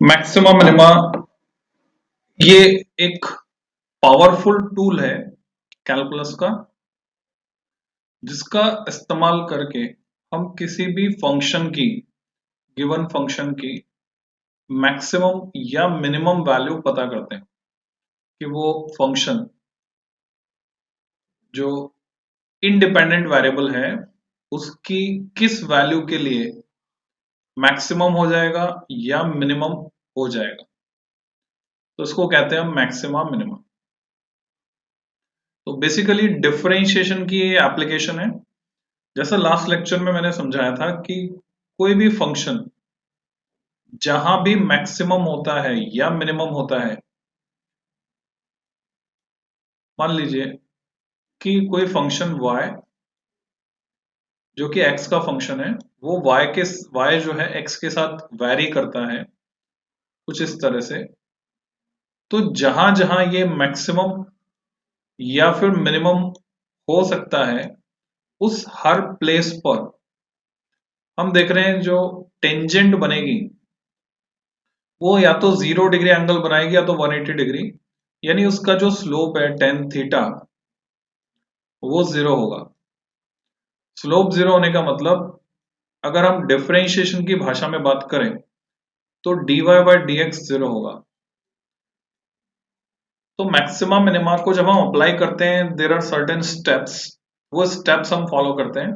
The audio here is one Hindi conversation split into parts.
मैक्सिमा मिनिमा ये एक पावरफुल टूल है कैलकुलस का, जिसका इस्तेमाल करके हम किसी भी फंक्शन की, गिवन फंक्शन की मैक्सिमम या मिनिमम वैल्यू पता करते हैं कि वो फंक्शन जो इंडिपेंडेंट वेरिएबल है उसकी किस वैल्यू के लिए मैक्सिमम हो जाएगा या मिनिमम हो जाएगा। तो इसको कहते हैं मैक्सिमा मिनिमा। तो बेसिकली डिफरेंशिएशन की ये एप्लीकेशन है। जैसा लास्ट लेक्चर में मैंने समझाया था कि कोई भी फंक्शन जहां भी मैक्सिमम होता है या मिनिमम होता है, मान लीजिए कि कोई फंक्शन y जो कि x का फंक्शन है, वो y जो है x के साथ वैरी करता है कुछ इस तरह से। तो जहां जहां ये मैक्सिमम या फिर मिनिमम हो सकता है, उस हर प्लेस पर हम देख रहे हैं जो टेंजेंट बनेगी वो या तो 0 डिग्री एंगल बनाएगी या तो 180 डिग्री, यानी उसका जो स्लोप है tan थीटा वो 0 होगा। स्लोप 0 होने का मतलब, अगर हम डिफरेंशिएशन की भाषा में बात करें तो dy बाई डी एक्स 0 होगा। तो मैक्सिमम मिनिमा को जब हम अप्लाई करते हैं, देर आर सर्टेन स्टेप्स, वो स्टेप्स हम फॉलो करते हैं।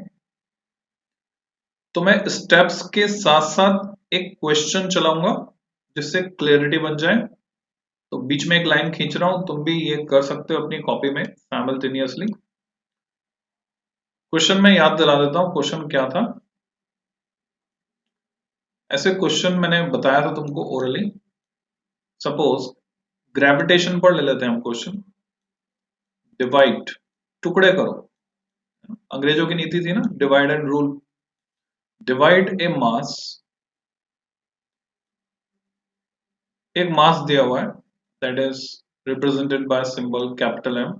तो मैं स्टेप्स के साथ साथ एक क्वेश्चन चलाऊंगा जिससे क्लियरिटी बन जाए। तो बीच में एक लाइन खींच रहा हूं, तुम भी ये कर सकते हो अपनी कॉपी में साइमल्टेनियसली। क्वेश्चन में याद दिला देता हूं, क्वेश्चन क्या था। ऐसे क्वेश्चन मैंने बताया था तुमको ओरली। सपोज ग्रेविटेशन पर ले लेते हैं हम क्वेश्चन। डिवाइड, टुकड़े करो। अंग्रेजों की नीति थी ना, divide and rule. Divide a mass, एक मास दिया हुआ है that is represented by symbol capital M,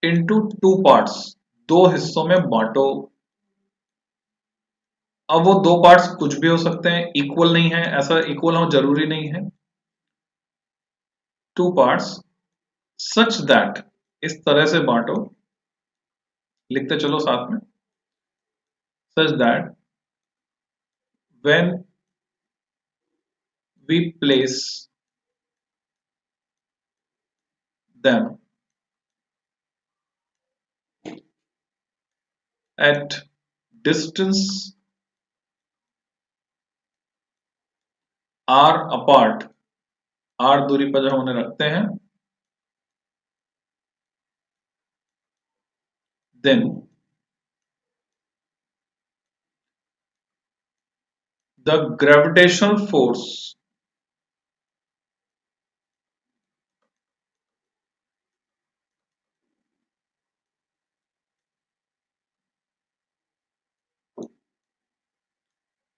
into two parts, दो हिस्सों में बांटो। अब वो दो पार्ट्स कुछ भी हो सकते हैं, इक्वल नहीं है, ऐसा इक्वल हो जरूरी नहीं है। टू पार्ट्स सच दैट, इस तरह से बांटो, लिखते चलो साथ में। Such that when we place them at distance r apart, r दूरी पर जब उन्हें रखते हैं, then the gravitational force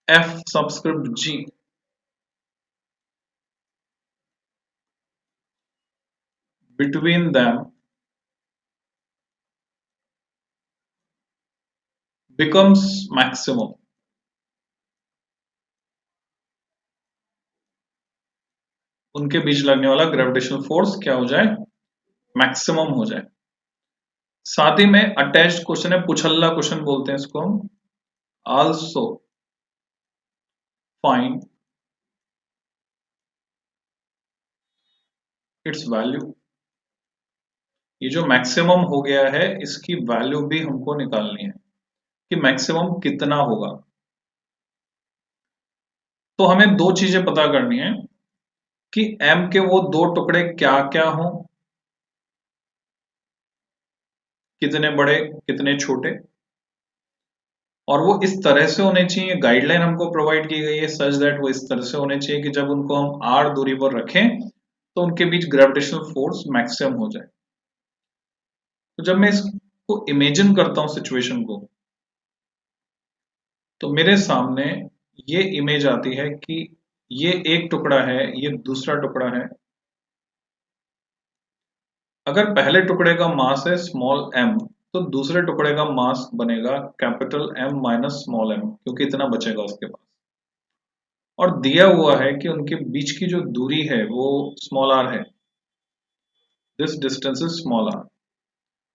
F subscript g between them becomes maximum। उनके बीच लगने वाला ग्रेविटेशनल फोर्स क्या हो जाए, मैक्सिमम हो जाए। साथ ही में अटैच्ड क्वेश्चन है, पुछल्ला क्वेश्चन बोलते हैं इसको हम। आल्सो फाइंड इट्स वैल्यू, ये जो मैक्सिमम हो गया है इसकी वैल्यू भी हमको निकालनी है कि मैक्सिमम कितना होगा। तो हमें दो चीजें पता करनी है कि m के वो दो टुकड़े क्या क्या हों, कितने बड़े कितने छोटे, और वो इस तरह से होने चाहिए, गाइडलाइन हमको प्रोवाइड की गई है सच दैट वो इस तरह से होने चाहिए कि जब उनको हम r दूरी पर रखें तो उनके बीच ग्रेविटेशनल फोर्स मैक्सिमम हो जाए। तो जब मैं इसको इमेजिन करता हूं सिचुएशन को, तो मेरे सामने ये इमेज आती है कि ये एक टुकड़ा है, ये दूसरा टुकड़ा है। अगर पहले टुकड़े का मास है स्मॉल m, तो दूसरे टुकड़े का मास बनेगा capital M minus small m, क्योंकि इतना बचेगा उसके पास। और दिया हुआ है कि उनके बीच की जो दूरी है वो स्मॉल आर है, this distance is small r,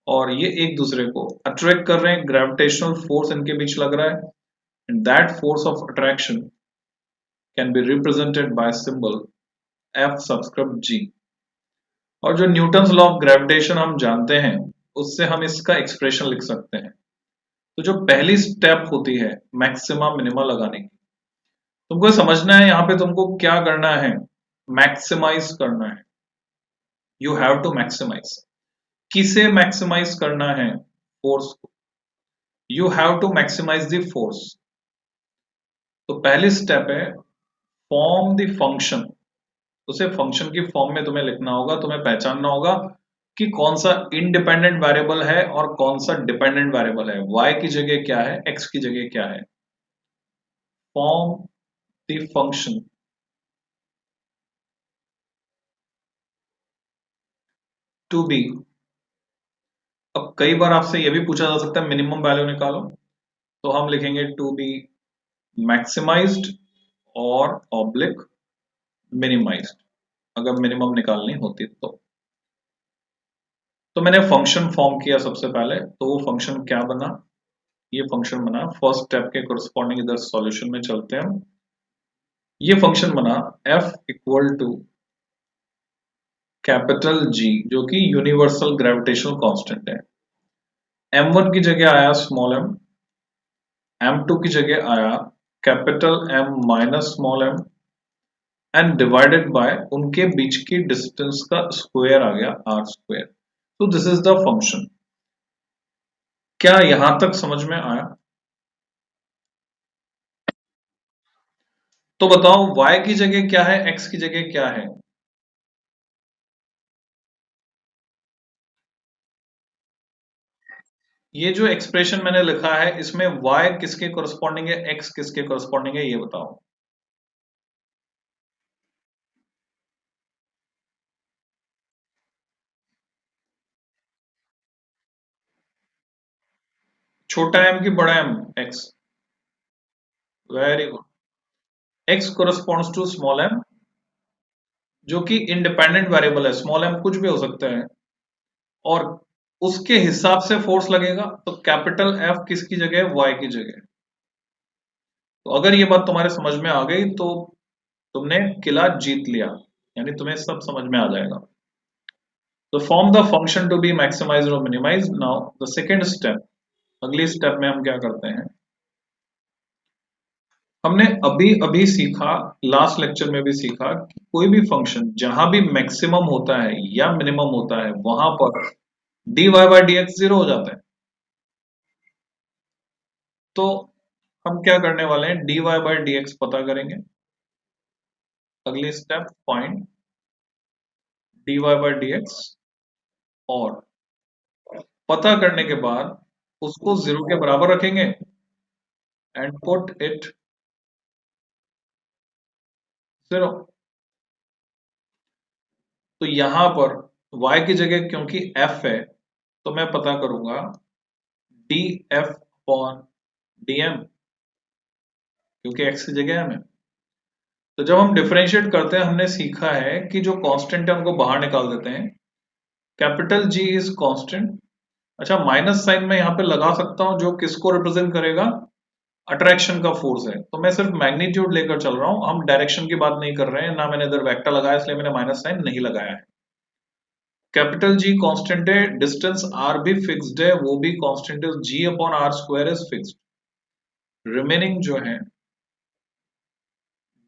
और ये एक दूसरे को अट्रैक्ट कर रहे हैं, ग्रेविटेशनल फोर्स इनके बीच लग रहा है, and that force of attraction can be represented by symbol F subscript G। और जो न्यूटन्स लॉ ऑफ ग्रेविटेशन हम जानते हैं, उससे हम इसका एक्सप्रेशन लिख सकते हैं। तो जो पहली स्टेप होती है मैक्सिमा मिनिमा लगाने की, तुमको समझना है यहाँ पे तुमको क्या करना है, मैक्सिमाइज करना है। You have to maximise. किसे मैक्सिमाइज करना है? फोर्स को। You have to maximise the force. तो पहली स्टेप है फॉर्म द फंक्शन। उसे फंक्शन की फॉर्म में तुम्हें लिखना होगा, तुम्हें पहचानना होगा कि कौन सा इंडिपेंडेंट वेरिएबल है और कौन सा डिपेंडेंट वेरिएबल है, y की जगह क्या है, x की जगह क्या है। Form the function to be. अब कई बार आपसे यह भी पूछा जा सकता है मिनिमम वैल्यू निकालो, तो हम लिखेंगे टू बी मैक्सिमाइज्ड और ऑब्लिक मिनिमाइज्ड, अगर मिनिमम निकालनी होती तो मैंने फंक्शन फॉर्म किया सबसे पहले, तो वो फंक्शन क्या बना, ये फंक्शन बना। फर्स्ट स्टेप के कोरस्पॉन्डिंग इधर सॉल्यूशन में चलते हैं। ये फंक्शन बना f equal to capital G, जो कि यूनिवर्सल ग्रेविटेशनल कांस्टेंट है। m1 की जगह आया स्मॉल m, m2 की जगह आया capital M minus small m, and divided by उनके बीच की डिस्टेंस का स्क्वायर आ गया r स्क्वायर। तो दिस इज द फंक्शन। क्या यहां तक समझ में आया? तो बताओ y की जगह क्या है, x की जगह क्या है। ये जो एक्सप्रेशन मैंने लिखा है, इसमें y किसके कोरस्पॉन्डिंग है, x किसके कोरस्पॉन्डिंग है, ये बताओ। छोटा m की बड़ा m, x। Very good. x corresponds to small m, जो कि इंडिपेंडेंट वेरिएबल है, स्मॉल m कुछ भी हो सकता है, और उसके हिसाब से फोर्स लगेगा। तो कैपिटल F किसकी जगह है, y की जगह। तो अगर ये बात तुम्हारे समझ में आ गई तो तुमने किला जीत लिया, यानी तुम्हें सब समझ में आ जाएगा। तो form the function to be maximise और minimise. Now the second step, अगली स्टेप में हम क्या करते हैं, हमने अभी अभी सीखा, लास्ट लेक्चर में भी सीखा कि कोई भी फंक्शन जहां भी मैक्सिमम होता है या मिनिमम होता है, वहां पर dy by D x zero हो जाता है। तो हम क्या करने वाले हैं, dy बाई डी एक्स पता करेंगे। अगली step, find dy by D x, और पता करने के बाद उसको जीरो के बराबर रखेंगे एंड पुट इट जीरो। तो यहां पर y की जगह क्योंकि f है, तो मैं पता करूंगा d f upon d m, क्योंकि x की जगह m है। तो जब हम डिफरेंशिएट करते हैं, हमने सीखा है कि जो कांस्टेंट है उनको बाहर निकाल देते हैं। Capital G is constant. अच्छा, माइनस साइन में यहाँ पे लगा सकता हूं, जो किसको रिप्रेजेंट करेगा, अट्रैक्शन का फोर्स है। तो मैं सिर्फ मैग्नीट्यूड लेकर चल रहा हूं, हम डायरेक्शन की बात नहीं कर रहे हैं, ना मैंने इधर वेक्टर लगाया, इसलिए मैंने माइनस साइन नहीं लगाया है। कैपिटल G कांस्टेंट है, डिस्टेंस r भी फिक्स्ड है, वो भी कांस्टेंट है, G upon are square is fixed. Remaining जो है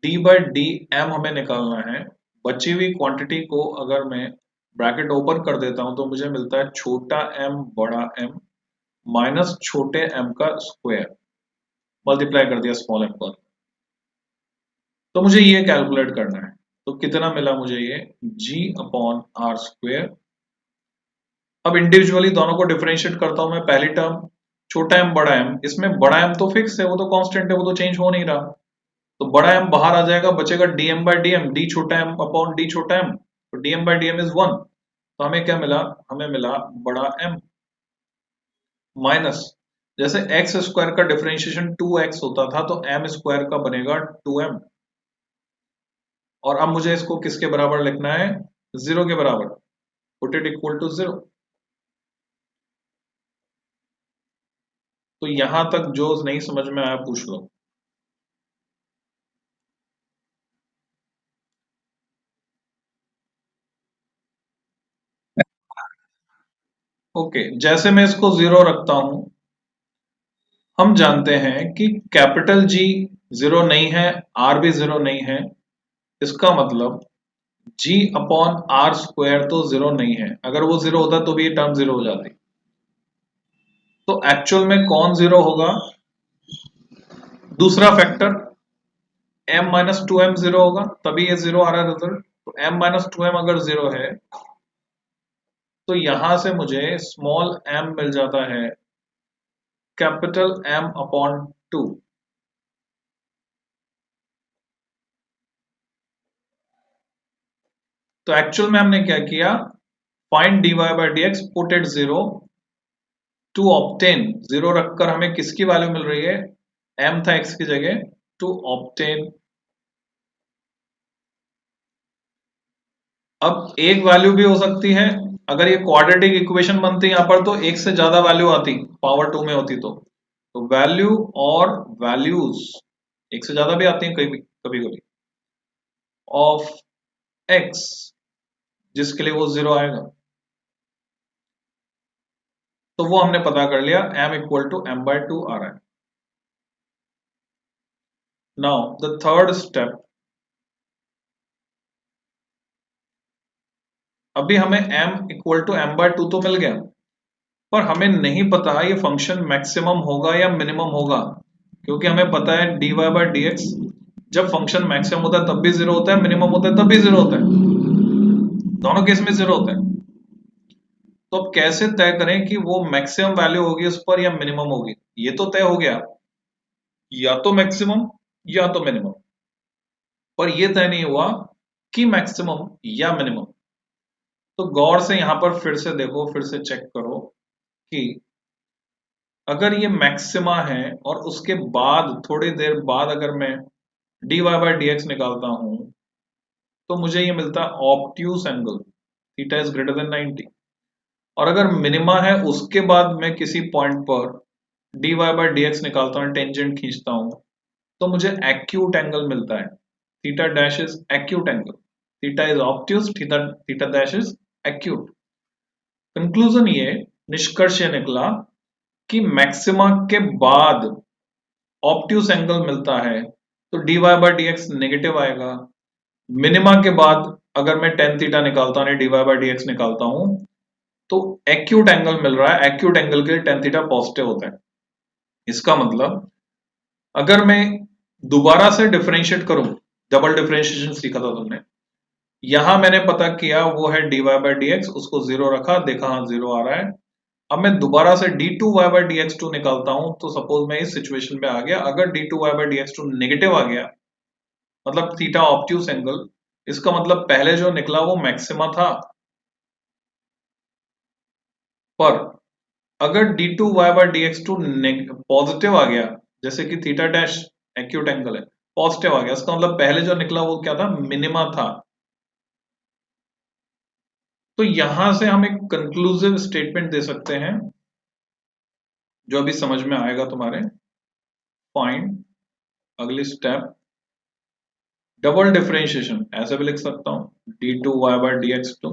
डी बाई डी एम हमें निकालना है। बची हुई क्वांटिटी को अगर मैं ब्रैकेट ओपन कर देता हूं, तो मुझे मिलता है छोटा m बड़ा m माइनस छोटे m का स्क्वायर, मल्टीप्लाई कर दिया स्मॉल m पर। तो मुझे ये कैलकुलेट करना है, तो कितना मिला मुझे ये, g अपॉन आर स्क्वायर। अब इंडिविजुअली दोनों को डिफरेंशिएट करता हूं मैं। पहली टर्म छोटा m बड़ा m, इसमें बड़ा m तो फिक्स है, वो तो कांस्टेंट है, वो तो चेंज हो नहीं रहा। तो बड़ा m बाहर आ जाएगा, बचेगा dm by d m, d छोटा m अपॉन डी छोटा m। तो dm by d m is 1। तो हमें क्या मिला, हमें मिला बड़ा m माइनस, जैसे एक्स स्क्वायर का डिफरेंशिएशन 2x होता था, तो m स्क्वायर का बनेगा 2m। और अब मुझे इसको किसके बराबर लिखना है, 0 के बराबर, पुट इट इक्वल टू 0। तो यहां तक जो नहीं समझ में आया पूछ लो। ओके, जैसे मैं इसको 0 रखता हूं, हम जानते हैं कि कैपिटल जी 0 नहीं है, आर भी 0 नहीं है, इसका मतलब जी अपॉन आर स्क्वायर तो 0 नहीं है। अगर वो 0 होता तो भी ये टर्म 0 हो जाती। तो एक्चुअल में कौन 0 होगा, दूसरा factor m minus two m 0 होगा, तभी ये 0 आ रहा है रिजल्ट। तो m माइनस टू एम अगर 0 है तो यहां से मुझे स्मॉल m मिल जाता है कैपिटल M अपॉन 2। तो एक्चुअल में हमने क्या किया, find dy by D x, put it 0 to obtain, 0 रखकर हमें किसकी वैल्यू मिल रही है, m था x की जगह, टू ऑप्टेन। अब एक वैल्यू भी हो सकती है, अगर ये क्वाड्रेटिक इक्वेशन बनती यहां पर तो एक से ज्यादा वैल्यू आती, पावर 2 में होती तो वैल्यू और वैल्यूज एक से ज्यादा भी आती हैं कभी कभी कभी ऑफ x, जिसके लिए वो 0 आएगा। तो वो हमने पता कर लिया, m equal to M by two आ रहा है। नाउ द थर्ड स्टेप, अभी हमें m equal to M by two तो मिल गया, पर हमें नहीं पता ये फंक्शन मैक्सिमम होगा या मिनिमम होगा, क्योंकि हमें पता है dy बाई डी एक्स जब फंक्शन मैक्सिमम होता है तब भी 0 होता है, मिनिमम होता है तब भी 0 होता है, दोनों केस में 0 होता है। तो अब कैसे तय करें कि वो मैक्सिमम वैल्यू होगी उस पर या मिनिमम होगी। ये तो तय हो गया, या तो मैक्सिमम या तो मिनिमम, पर ये तय नहीं हुआ कि मैक्सिमम या मिनिमम। तो गौर से यहां पर फिर से देखो, फिर से चेक करो कि अगर ये मैक्सिमा है और उसके बाद थोड़ी देर बाद अगर मैं dy बाई डी एक्स निकालता हूं तो मुझे ये मिलता है obtuse angle, theta is greater than 90। और अगर मिनिमा है उसके बाद मैं किसी पॉइंट पर dy बाई डी एक्स निकालता हूं, टेंजेंट खींचता हूं, तो मुझे एक्यूट एंगल मिलता है, theta dash is acute angle, theta is obtuse, theta theta dash is acute. Conclusion ये, निष्कर्ष ये निकला कि मैक्सिमा के बाद ऑब्ट्यूस एंगल मिलता है तो dy by D x negative आएगा। मिनिमा के बाद अगर मैं टेन थीटा निकालता हूं, dy बाई डी एक्स निकालता हूं, तो एक्यूट एंगल मिल रहा है, एक्यूट एंगल के लिए टेन थीटा पॉजिटिव होता है। इसका मतलब अगर मैं दोबारा से डिफरेंशिएट करूं, डबल डिफरेंशिएशन सीखा था तुमने, यहां मैंने पता किया वो है dy बाई डी एक्स, उसको 0 रखा, देखा हाँ 0 आ रहा है। अब मैं दोबारा से d2y by D x to निकालता हूं, तो सपोज मैं इस सिचुएशन में आ गया, अगर d2y by D x two negative आ गया, मतलब थीटा ऑब्ट्यूस एंगल, इसका मतलब पहले जो निकला वो मैक्सिमा था। पर अगर d2y by D x two positive आ गया, जैसे कि थीटा डैश एक्यूट एंगल है, पॉजिटिव आ गया, इसका मतलब पहले जो निकला वो क्या था, मिनिमा था। तो यहां से हम एक कंक्लूसिव स्टेटमेंट दे सकते हैं जो अभी समझ में आएगा तुम्हारे। फाइंड, अगली स्टेप, डबल डिफरेंशिएशन ऐसे भी लिख सकता हूं, d2y by D x two,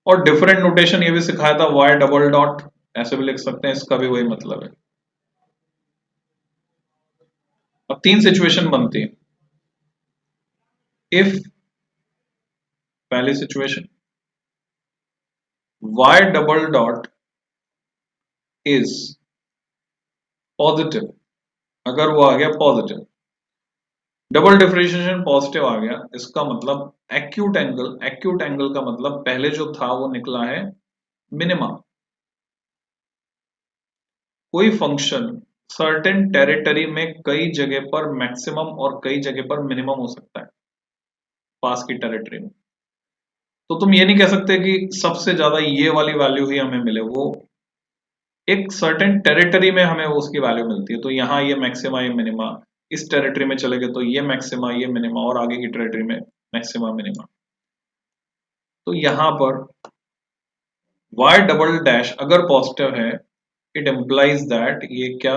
और डिफरेंट नोटेशन ये भी सिखाया था, y डबल डॉट ऐसे भी लिख सकते हैं, इसका भी वही मतलब है। अब तीन सिचुएशन बनती है। इफ, पहली situation, y double dot is positive, अगर वो आ गया पॉजिटिव, डबल डिफरेंशिएशन पॉजिटिव आ गया, इसका मतलब एक्यूट एंगल, एक्यूट एंगल का मतलब पहले जो था वो निकला है मिनिमा। कोई फंक्शन सर्टेन टेरिटरी में कई जगह पर मैक्सिमम और कई जगह पर मिनिमम हो सकता है, पास की टेरिटरी में। तो तुम ये नहीं कह सकते कि सबसे ज्यादा ये वाली वैल्यू ही हमें मिले, वो एक सर्टेन टेरिटरी में हमें उसकी वैल्यू मिलती है। तो यहाँ ये मैक्सिमा, ये मिनिमा, इस टेरिटरी में चले गए तो ये मैक्सिमा ये मिनिमा, और आगे की टेरिटरी में मैक्सिमा मिनिमा। तो यहां पर y डबल डैश अगर पॉजिटिव है, इट एम्प्लाइज दैट, ये क्या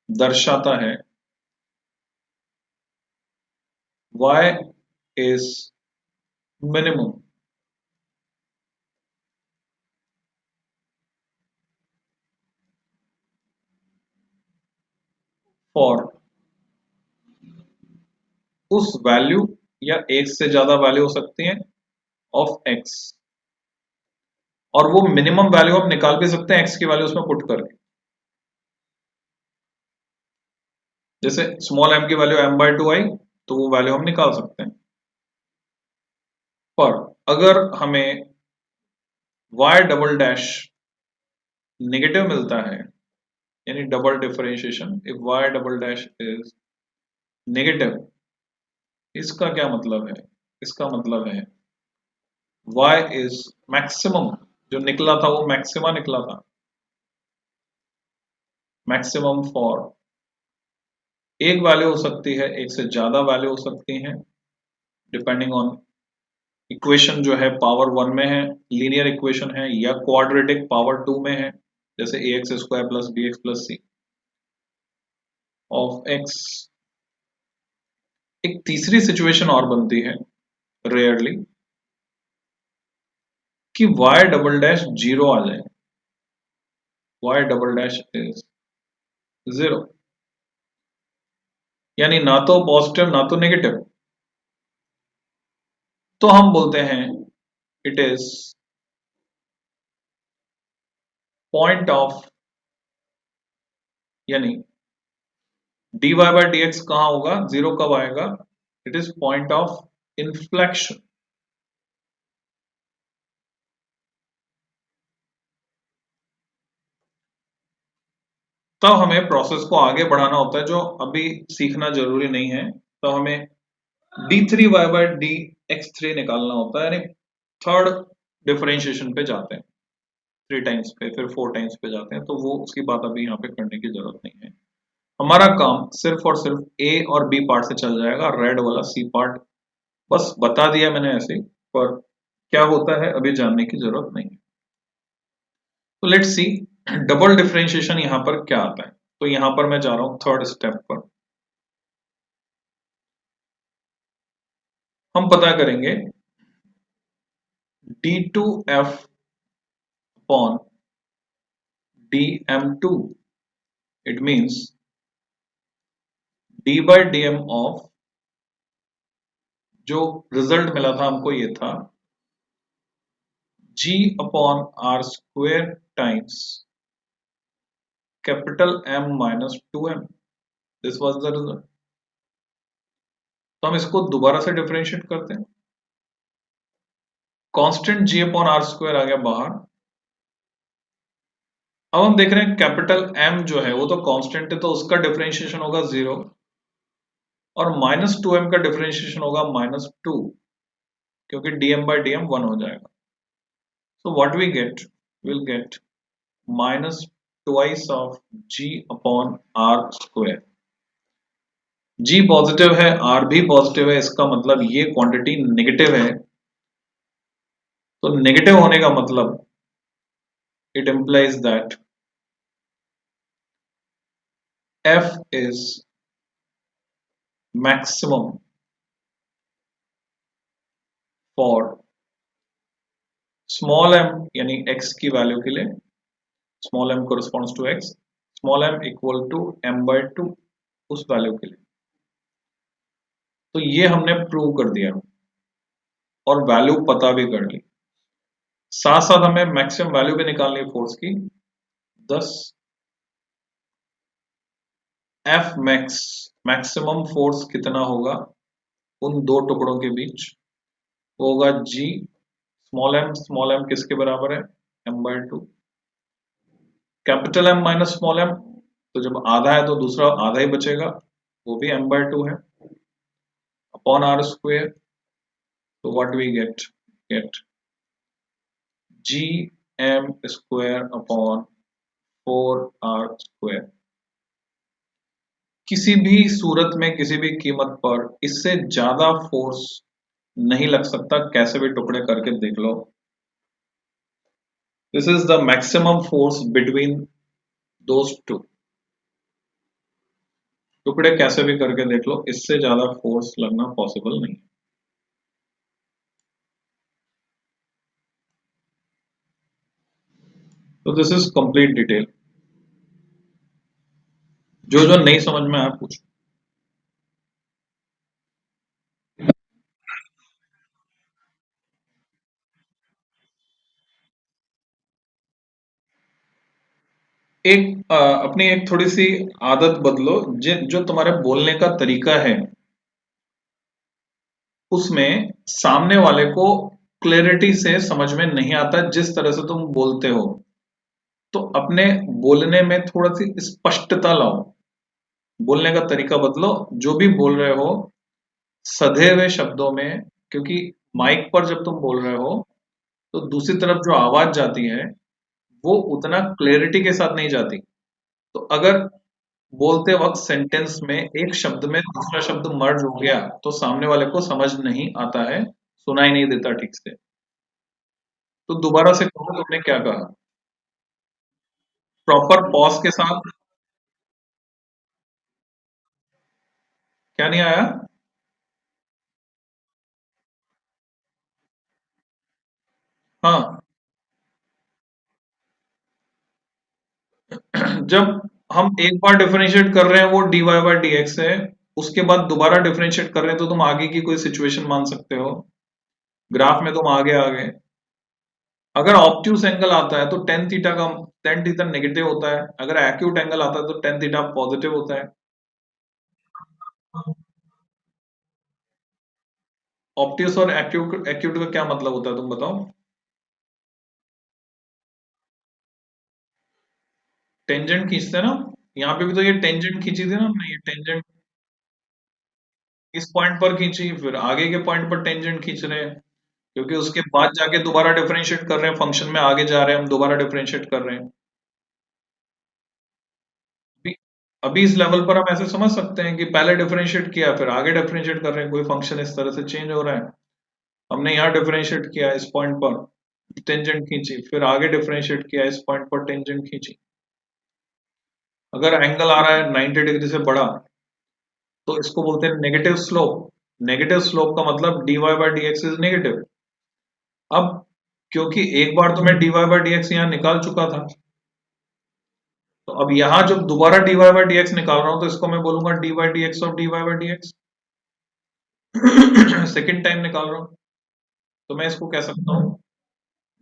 दर्शाता है, y इज मिनिमम फॉर उस वैल्यू, या एक से ज्यादा वैल्यू हो सकती है, ऑफ x। और वो मिनिमम वैल्यू आप निकाल भी सकते हैं x की वैल्यू उसमें पुट करके। जैसे स्मॉल m की वैल्यू m/2 आई, तो वो वैल्यू हम निकाल सकते हैं। पर अगर हमें y डबल डैश नेगेटिव मिलता है, यानी double differentiation, if y double dash is negative, इसका क्या मतलब है? इसका मतलब है y इज मैक्सिमम, जो निकला था वो मैक्सिमा निकला था, मैक्सिमम फॉर एक वैल्यू हो सकती है, एक से ज्यादा वैल्यू हो सकती है, डिपेंडिंग ऑन इक्वेशन जो है पावर 1 में है, लीनियर इक्वेशन है, या क्वाड्रेटिक पावर 2 में है, जैसे ax² plus bx plus c of x। एक तीसरी सिचुएशन और बनती है रेयरली, कि y डबल डैश जीरो आ जाए, y double dash is zero, यानी ना तो पॉजिटिव ना तो नेगेटिव। तो हम बोलते हैं इट इज पॉइंट ऑफ, यानी dy बाय डी एक्स कहां होगा, जीरो कब आएगा, it is point of inflection. तब हमें प्रोसेस को आगे बढ़ाना होता है, जो अभी सीखना जरूरी नहीं है। तो हमें d3y bye d x three निकालना होता है, यानी थर्ड डिफरेंशिएशन पे जाते हैं, 3 टाइम्स पे, फिर 4 टाइम्स पे जाते हैं, तो वो उसकी बात अभी यहाँ पे करने की जरूरत नहीं है। हमारा काम सिर्फ और सिर्फ ए और बी पार्ट से चल जाएगा, रेड वाला सी पार्ट बस बता दिया मैंने ऐसे ही, पर क्या होता है अभी जानने की जरूरत नहीं है। तो लेट्स सी डबल डिफरेंशिएशन यहां पर क्या आता है। तो यहां पर मैं जा रहा हूं थर्ड स्टेप पर। हम पता करेंगे d2f upon dm2, it means d by dm of, जो रिजल्ट मिला था हमको ये था g upon are square times capital M minus 2m, this was the result. तो हम इसको दोबारा से डिफरेंशिएट करते हैं। Constant g upon are square आ गया बाहर। अब हम देख रहे हैं कैपिटल M जो है वो तो कांस्टेंट है, तो उसका डिफरेंशिएशन होगा 0, और माइनस 2m का डिफरेंशिएशन होगा -2, क्योंकि dm बाय dm 1 हो जाएगा। So what we get, will get minus twice of g upon are square. g positive है, r भी पॉजिटिव है, इसका मतलब ये क्वांटिटी नेगेटिव है। तो नेगेटिव होने का मतलब इट implies दैट f is maximum for small m, यानी x की वैल्यू के लिए, small m corresponds to x, small m equal टू m/2 उस वैल्यू के लिए। तो ये हमने प्रूव कर दिया और वैल्यू पता भी कर ली। साथ साथ हमें मैक्सिमम वैल्यू भी निकालनी है फोर्स की। 10 F मैक्स, मैक्सिमम फोर्स कितना होगा उन दो टुकड़ों के बीच, वो होगा G स्मॉल m किसके बराबर है, m/2, capital M minus small m, तो जब आधा है तो दूसरा आधा ही बचेगा, वो भी m/2 है, अपॉन आर स्क्वेयर। तो what we get g m square upon 4r square. किसी भी सूरत में किसी भी कीमत पर इससे ज्यादा फोर्स नहीं लग सकता, कैसे भी टुकड़े करके देख लो। This is the maximum force between those two. टुकड़े कैसे भी करके देख लो, इससे ज्यादा फोर्स लगना पॉसिबल नहीं। तो दिस इज कंप्लीट डिटेल। जो जो नहीं समझ में आया पूछ। अपनी एक थोड़ी सी आदत बदलो, जो तुम्हारे बोलने का तरीका है उसमें सामने वाले को क्लैरिटी से समझ में नहीं आता जिस तरह से तुम बोलते हो। तो अपने बोलने में थोड़ा सी स्पष्टता लाओ, बोलने का तरीका बदलो। जो भी बोल रहे हो सधे हुए शब्दों में, क्योंकि माइक पर जब तुम बोल रहे हो तो दूसरी तरफ जो आवाज जाती है वो उतना क्लैरिटी के साथ नहीं जाती। तो अगर बोलते वक्त सेंटेंस में एक शब्द में दूसरा शब्द मर्ज हो गया तो सामने वाले को समझ नहीं आता है, सुनाई नहीं देता ठीक से। तो दोबारा से कहो तुमने क्या कहा, प्रॉपर पॉज के साथ। क्या नहीं आया? हाँ। जब हम एक बार डिफरेंशिएट कर रहे हैं वो dy बाय डी एक्स है, उसके बाद दोबारा डिफरेंशिएट कर रहे हैं तो तुम आगे की कोई सिचुएशन मान सकते हो। ग्राफ में तुम आगे आ गए। अगर ऑब्ट्यूस एंगल आता है तो टेन थीटा नेगेटिव होता है, अगर एक्यूट एंगल आता है तो टेन थीटा पॉजिटिव होता है। ऑब्ट्यूस और एक्यूट एक्यूट का क्या मतलब होता है तुम बताओ। टेंजेंट खींचते हैं ना, यहाँ पे भी तो ये टेंजेंट खींची थी ना हमने, ये टेंजेंट इस पॉइंट पर खींची, फिर आगे के पॉइंट पर टेंजेंट खींच रहे हैं, क्योंकि उसके बाद जाके दोबारा डिफरेंशिएट कर रहे हैं, फंक्शन में आगे जा रहे हैं हम, दोबारा डिफरेंशिएट कर रहे हैं। अभी अभी इस लेवल पर हम ऐसे समझ सकते हैं कि पहले डिफरेंशिएट किया फिर आगे डिफरेंशिएट कर रहे हैं, कोई फंक्शन इस तरह से चेंज हो रहा है। हमने यहाँ डिफरेंशिएट किया इस पॉइंट पर, टेंजेंट खींची, फिर आगे डिफरेंशिएट किया इस पॉइंट पर, टेंजेंट खींची। अगर एंगल आ रहा है 90 डिग्री से बड़ा तो इसको बोलते हैं नेगेटिव स्लोप। नेगेटिव स्लोप का मतलब dy by d x is negative. अब क्योंकि एक बार तो मैं dy बाय डी एक्स यहाँ निकाल चुका था, तो अब यहाँ जब दोबारा dy बाय डी एक्स निकाल रहा हूं तो इसको मैं बोलूंगा d by D x of dy by d x. Second time निकाल रहा हूं तो मैं इसको कह सकता हूँ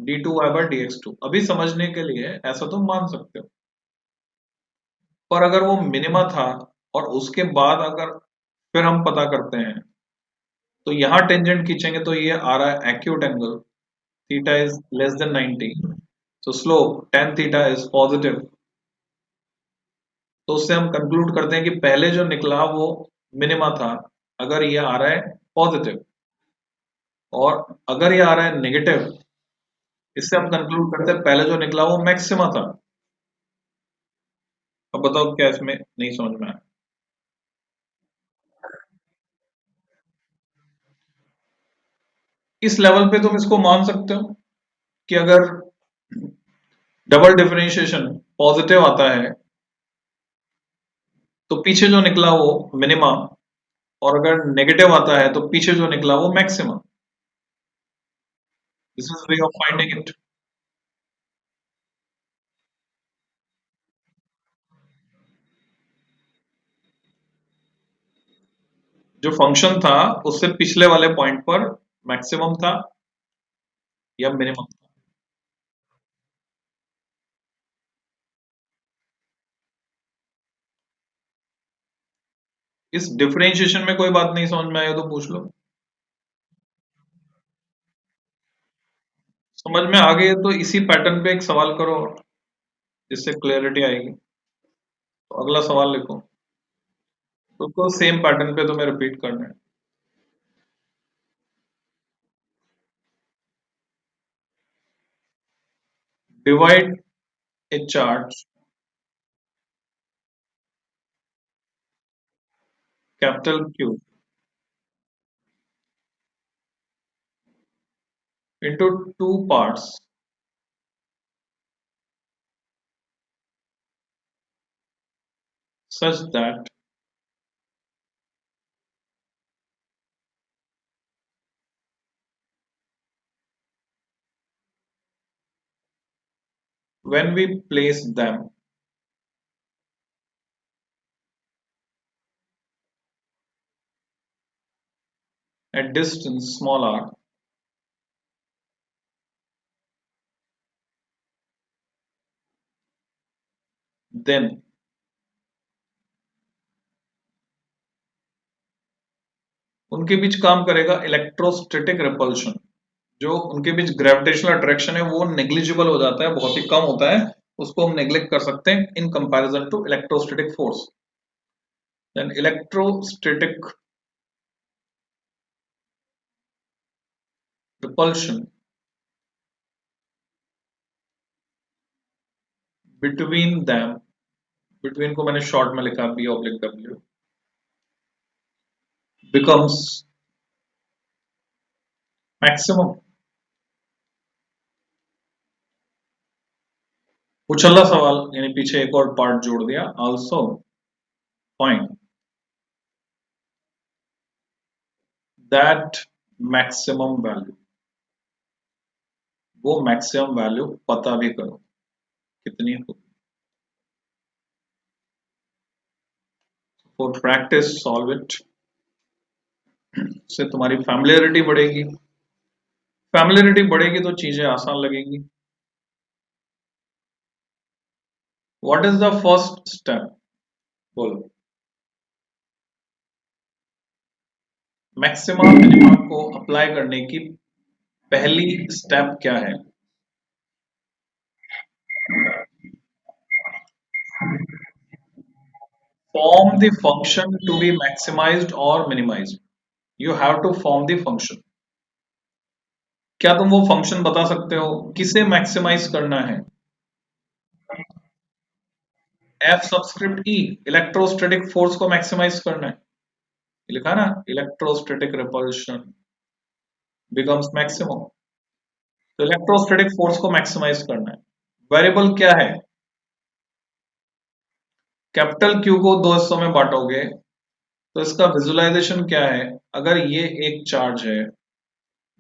d two y by d x two. अभी समझने के लिए ऐसा तुम मान सकते हो। पर अगर वो मिनिमा था और उसके बाद अगर फिर हम पता करते हैं तो यहाँ टेंजेंट खींचेंगे तो ये आ रहा है acute angle, theta is less than 90, so slope tan theta is positive. तो उससे हम कंक्लूड करते हैं कि पहले जो निकला वो मिनिमा था, अगर ये आ रहा है पॉजिटिव, और अगर ये आ रहा है नेगेटिव, इससे हम कंक्लूड करते हैं पहले जो निकला वो मैक्सिमा था। अब बताओ क्या इसमें नहीं समझ में आया? इस लेवल पे तुम इसको मान सकते हो कि अगर डबल डिफरेंशिएशन पॉजिटिव आता है तो पीछे जो निकला वो मिनिमा, और अगर नेगेटिव आता है तो पीछे जो निकला वो maxima. This is way of finding it. जो फंक्शन था उससे पिछले वाले पॉइंट पर मैक्सिमम था या मिनिमम था। इस डिफरेंशिएशन में कोई बात नहीं समझ में आए तो पूछ लो। समझ में आ गई तो इसी पैटर्न पे एक सवाल करो और, जिससे क्लैरिटी आएगी। तो अगला सवाल लिखो। तो सेम पैटर्न पे तुम्हें रिपीट करना है। Divide A charge capital Q into two parts such that when we place them at distance small r, then उनके बीच काम करेगा इलेक्ट्रोस्टैटिक रिपल्शन। जो उनके बीच ग्रेविटेशनल अट्रैक्शन है वो नेग्लिजिबल हो जाता है, बहुत ही कम होता है, उसको हम नेग्लेक्ट कर सकते हैं in comparison to electrostatic force. Then electrostatic repulsion between them, between को मैंने शॉर्ट में लिखा B oblique W, becomes maximum. उछला सवाल यानी पीछे एक और पार्ट जोड़ दिया, also find that maximum value, वो मैक्सिमम वैल्यू पता भी करो कितनी हो। फॉर प्रैक्टिस सॉल्व इट, से तुम्हारी फैमिलियरिटी बढ़ेगी, फैमिलियरिटी बढ़ेगी तो चीजें आसान लगेंगी। What is the first step, बोलो। मैक्सिमा मिनिमा को अप्लाई करने की पहली स्टेप क्या है? Form the function to be maximized or minimized. You have to form the function. क्या तुम वो फंक्शन बता सकते हो किसे मैक्सिमाइज करना है? F subscript E, electrostatic force को मैक्सिमाइज करना है, लिखा ना, इलेक्ट्रोस्टैटिक रिपल्शन बिकम्स मैक्सिमम। तो इलेक्ट्रोस्टैटिक फोर्स को मैक्सिमाइज करना है। वेरिएबल क्या है? कैपिटल क्यू को दो हिस्सों में बांटोगे तो इसका विजुअलाइजेशन क्या है? अगर ये एक चार्ज है,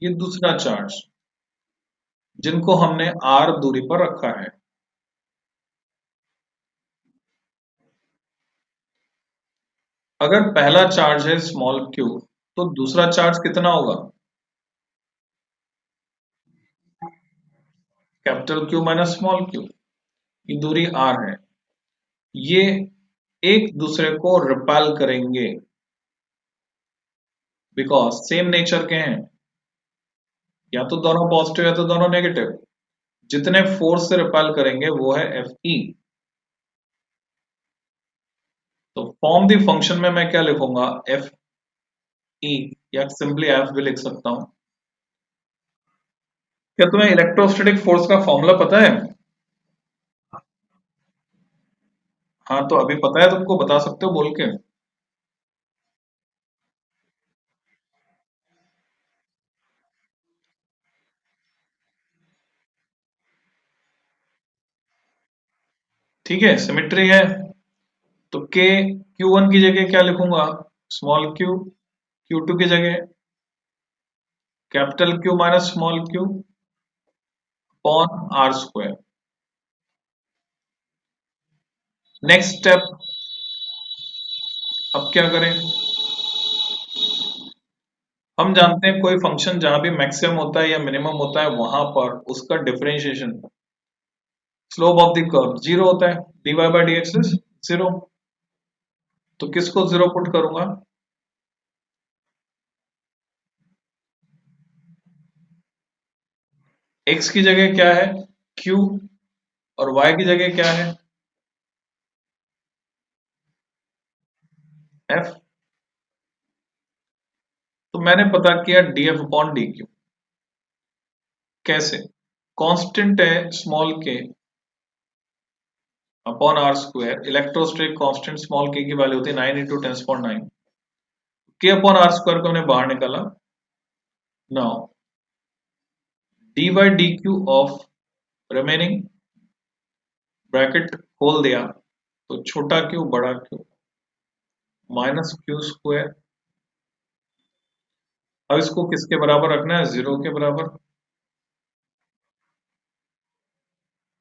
ये दूसरा चार्ज, जिनको हमने r दूरी पर रखा है, अगर पहला चार्ज है स्मॉल क्यू तो दूसरा चार्ज कितना होगा? Capital Q minus small Q, ये दूरी r है, ये एक दूसरे को रिपेल करेंगे बिकॉज सेम नेचर के हैं, या तो दोनों पॉजिटिव या तो दोनों नेगेटिव। जितने फोर्स से रिपेल करेंगे वो है एफ ई। तो फॉर्म दी फंक्शन में मैं क्या लिखूंगा? एफ ई, या सिंपली एफ भी लिख सकता हूं। क्या तुम्हें इलेक्ट्रोस्टैटिक फोर्स का फॉर्मूला पता है? हाँ तो अभी पता है तुमको, बता सकते हो बोल के? ठीक है, सिमेट्री है, तो के क्यू वन की जगह क्या लिखूंगा? स्मॉल क्यू, क्यू टू की जगह capital Q minus small q upon are square. Next step, अब क्या करें? हम जानते हैं कोई फंक्शन जहां भी मैक्सिमम होता है या मिनिमम होता है वहां पर उसका differentiation, slope of the curve zero होता है, dy by D x is zero. तो किसको जीरो पुट करूंगा? x की जगह क्या है? q, और y की जगह क्या है? f। तो मैंने पता किया df अपॉन dq। कैसे? कांस्टेंट है small k upon are square, electrostatic constant small k की वैल्यू होती है 9 × 10⁹। के अपॉन आर स्क्वायर को हमने बाहर निकाला। Now D by d q of remaining, bracket खोल दिया तो छोटा क्यू बड़ा क्यू माइनस क्यू स्क्वायर। अब इसको किसके बराबर रखना है? जीरो के बराबर।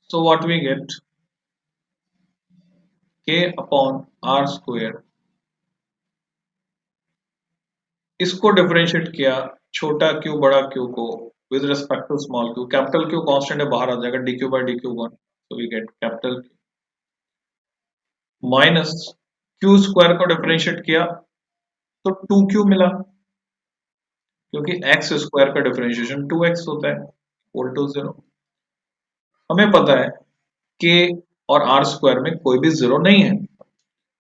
So what we get, k upon are square, इसको डिफरेंशिएट किया छोटा क्यू बड़ा क्यू को with respect to small q. Capital q constant है, बाहर आ जाएगा, d q by d q one, so we get capital Q minus q square को डिफरेंशिएट किया तो टू क्यू मिला, क्योंकि एक्स स्क्वायर का डिफरेंशिएशन टू एक्स होता है, इक्वल टू जीरो। हमें पता है के और आर स्क्वायर में कोई भी जीरो नहीं है,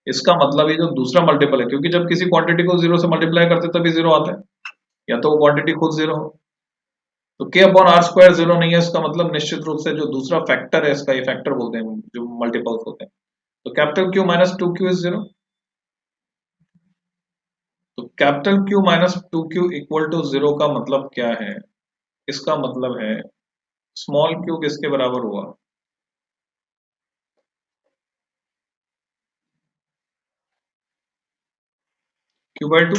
इसका मतलब ये जो दूसरा मल्टीपल है, क्योंकि जब किसी क्वांटिटी को जीरो से मल्टीप्लाई करते तभी जीरो आता है, या तो वो क्वांटिटी खुद जीरो हो। तो के अपॉन आर स्क्वायर जीरो नहीं है, इसका मतलब निश्चित रूप से जो दूसरा फैक्टर है इसका, ये फैक्टर बोलते हैं जो मल्टीपल्स होते हैं। तो capital Q minus two Q is zero. तो capital Q minus two Q equal to zero का मतलब क्या है? इसका मतलब है स्मॉल क्यू किसके बराबर हुआ? Q by two.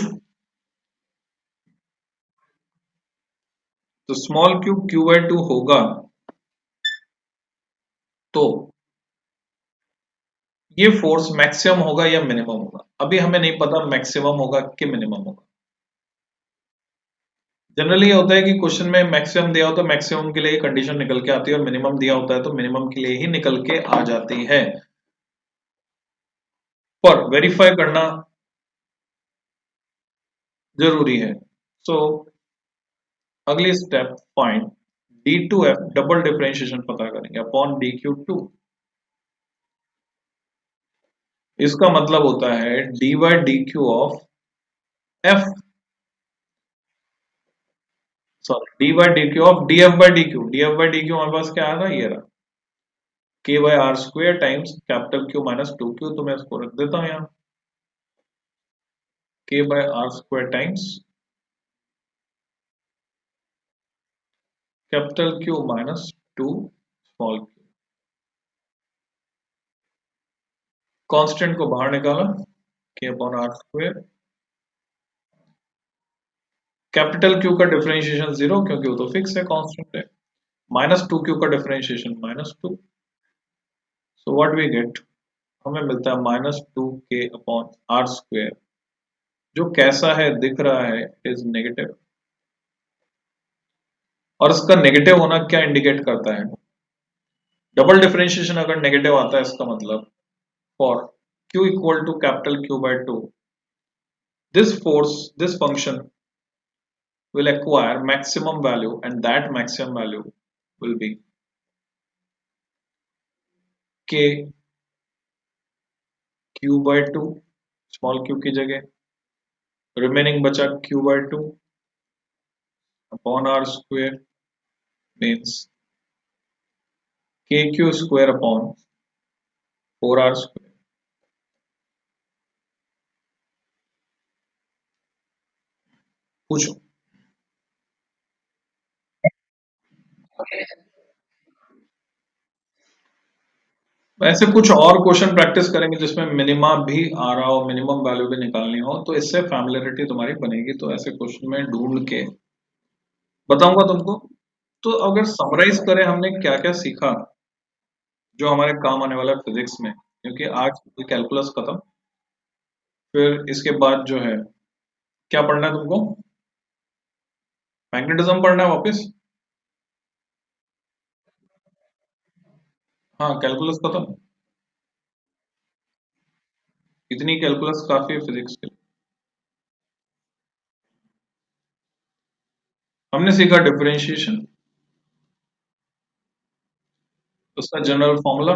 तो small Q Q by two होगा, तो ये फोर्स मैक्सिमम होगा या मिनिमम होगा? अभी हमें नहीं पता मैक्सिमम होगा कि मिनिमम होगा। जनरली ये होता है कि क्वेश्चन में मैक्सिमम दिया हो तो मैक्सिमम के लिए कंडीशन निकल के आती है, और मिनिमम दिया होता है तो मिनिमम के लिए ही निकल के आ जाती है। पर वेरीफाई करना जरूरी है। सो अगली step, find d two f, double differentiation पता करेंगे अपॉन डी क्यू टू। इसका मतलब होता है d by d q of f, sorry d by d q of d f by d q. D f by d q हमारे पास क्या आ रहा है? ये रहा k by r square times capital Q minus two q. तो मैं इसको रख देता हूं यहाँ, k by r square times capital Q minus two small q. Constant को बाहर निकाला, k upon are square, capital q का डिफरेंशिएशन जीरो क्योंकि वो तो फिक्स है, कांस्टेंट है, माइनस टू क्यू का differentiation minus two. So what we get, हमें मिलता है minus two k upon are square, जो कैसा है दिख रहा है, इज नेगेटिव। और इसका नेगेटिव होना क्या इंडिकेट करता है? डबल डिफरेंशिएशन अगर नेगेटिव आता है इसका मतलब for q equal to capital q by two, this force, this function will acquire maximum value, and that maximum value will be k q by 2, small q की जगह रिमेनिंग बचा q by 2 upon r square, means k q square upon 4r square. पूछो। ऐसे कुछ और क्वेश्चन प्रैक्टिस करेंगे जिसमें मिनिमा भी आ रहा हो, मिनिमम वैल्यू भी निकालनी हो, तो इससे फैमिलियरिटी तुम्हारी बनेगी। तो ऐसे क्वेश्चन में ढूंढ के बताऊंगा तुमको। तो अगर समराइज करें हमने क्या क्या सीखा जो हमारे काम आने वाला है फिजिक्स में, क्योंकि आज कैलकुलस खत्म, फिर इसके बाद जो है क्या पढ़ना है तुमको? मैग्नेटिज्म पढ़ना है वापस। हाँ कैलकुलस खत्म, इतनी कैलकुलस काफी है फिजिक्स के लिए। हमने सीखा डिफरेंशिएशन, उसका जनरल फॉर्मूला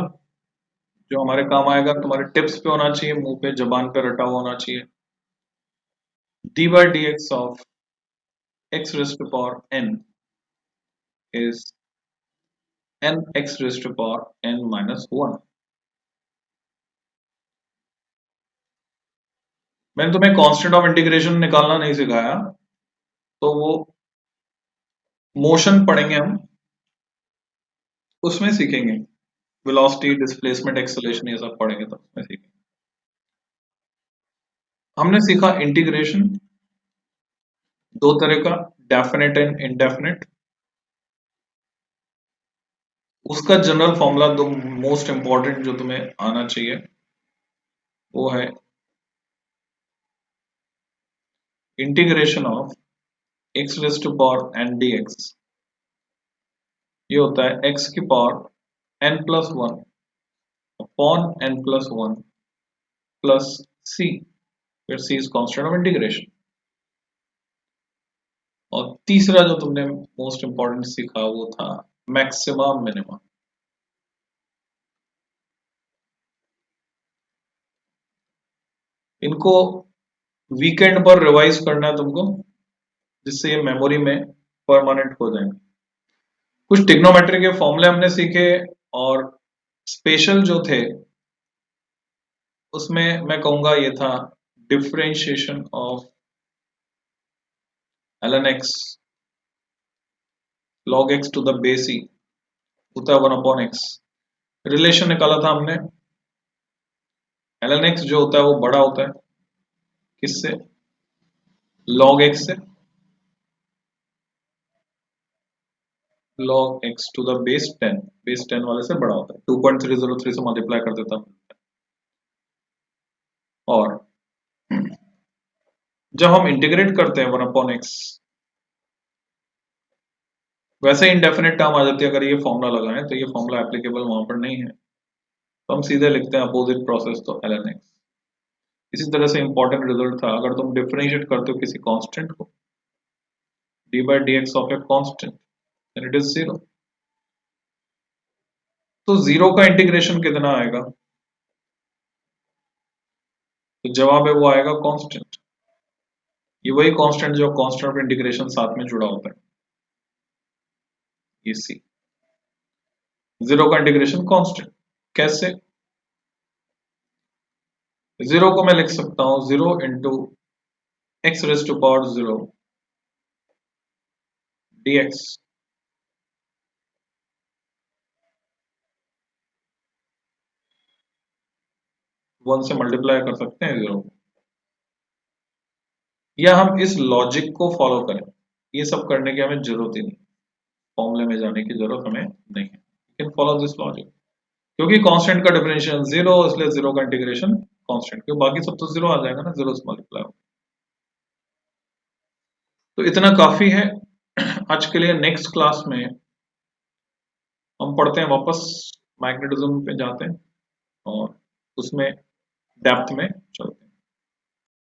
जो हमारे काम आएगा, तुम्हारे टिप्स पे होना चाहिए, मुंह पे जबान पे रटा हुआ होना चाहिए। D by D x of x raise to power n is n x raise to power n minus one. मैंने तुम्हें कांस्टेंट ऑफ इंटीग्रेशन निकालना नहीं सिखाया, तो वो मोशन पढ़ेंगे हम, उसमें सीखेंगे। वेलोसिटी, डिस्प्लेसमेंट, एक्सेलरेशन, ये सब पढ़ेंगे तब उसमें सीखेंगे। हमने सीखा इंटीग्रेशन दो तरह का, डेफिनेट एंड इनडेफिनेट। उसका जनरल फॉर्मूला, दो मोस्ट इंपॉर्टेंट जो तुम्हें आना चाहिए, वो है integration of X raise to power N D X. ये होता है एक्स की power N plus one upon N plus one plus C, फिर C is constant of integration. और तीसरा जो तुमने मोस्ट इंपॉर्टेंट सीखा वो था मैक्सिमा मिनिमा। इनको वीकेंड पर रिवाइज करना है तुमको, जिससे ये मेमोरी में परमानेंट हो जाएंगे। कुछ ट्रिग्नोमेट्री के फॉर्मूले हमने सीखे, और स्पेशल जो थे उसमें मैं कहूंगा ये था differentiation of ln x log x to the base E होता है 1/x। रिलेशन निकाला था हमने, ln x जो होता है वो बड़ा होता है किससे, log x से, log x to the base 10 वाले से बड़ा होता है, 2.303 से मल्टीप्लाई कर देता हूं। और जब हम इंटीग्रेट करते हैं 1/x, वैसे इंडेफिनेट टर्म आ जाती है। अगर ये फॉर्मूला लगाएं तो ये फॉर्मूला एप्लीकेबल वहां पर नहीं है, तो हम सीधे लिखते हैं अपोजिट प्रोसेस, तो ln x। इसी तरह से इंपॉर्टेंट रिजल्ट था, अगर तुम डिफरेंशिएट करते हो किसी कांस्टेंट को, d by dx of a constant, then it is 0। तो जीरो का इंटीग्रेशन कितना आएगा, तो जवाब है वो आएगा कांस्टेंट। ये वही कांस्टेंट जो कांस्टेंट ऑफ इंटीग्रेशन साथ में जुड़ा होता है, ये सी। जीरो का इंटीग्रेशन कांस्टेंट कैसे, जीरो को मैं लिख सकता हूं 0 into x raise to power 0 dx। One से मल्टीप्लाई कर सकते हैं जीरो, या हम इस लॉजिक को फॉलो करें। ये सब करने की हमें जरूरत ही नहीं, फॉर्मूले में जाने की जरूरत हमें नहीं है, कैन फॉलो दिस लॉजिक। क्योंकि कांस्टेंट का डिफरेंशियल जीरो, इसलिए जीरो का इंटीग्रेशन कांस्टेंट, क्योंकि बाकी सब तो जीरो आ जाएगा ना, जीरो से मल्टीप्लाई हो। तो इतना काफी है आज के लिए। नेक्स्ट क्लास में हम पढ़ते हैं वापस, मैग्नेटिज्म पे जाते हैं और उसमें डेप्थ में चलते हैं।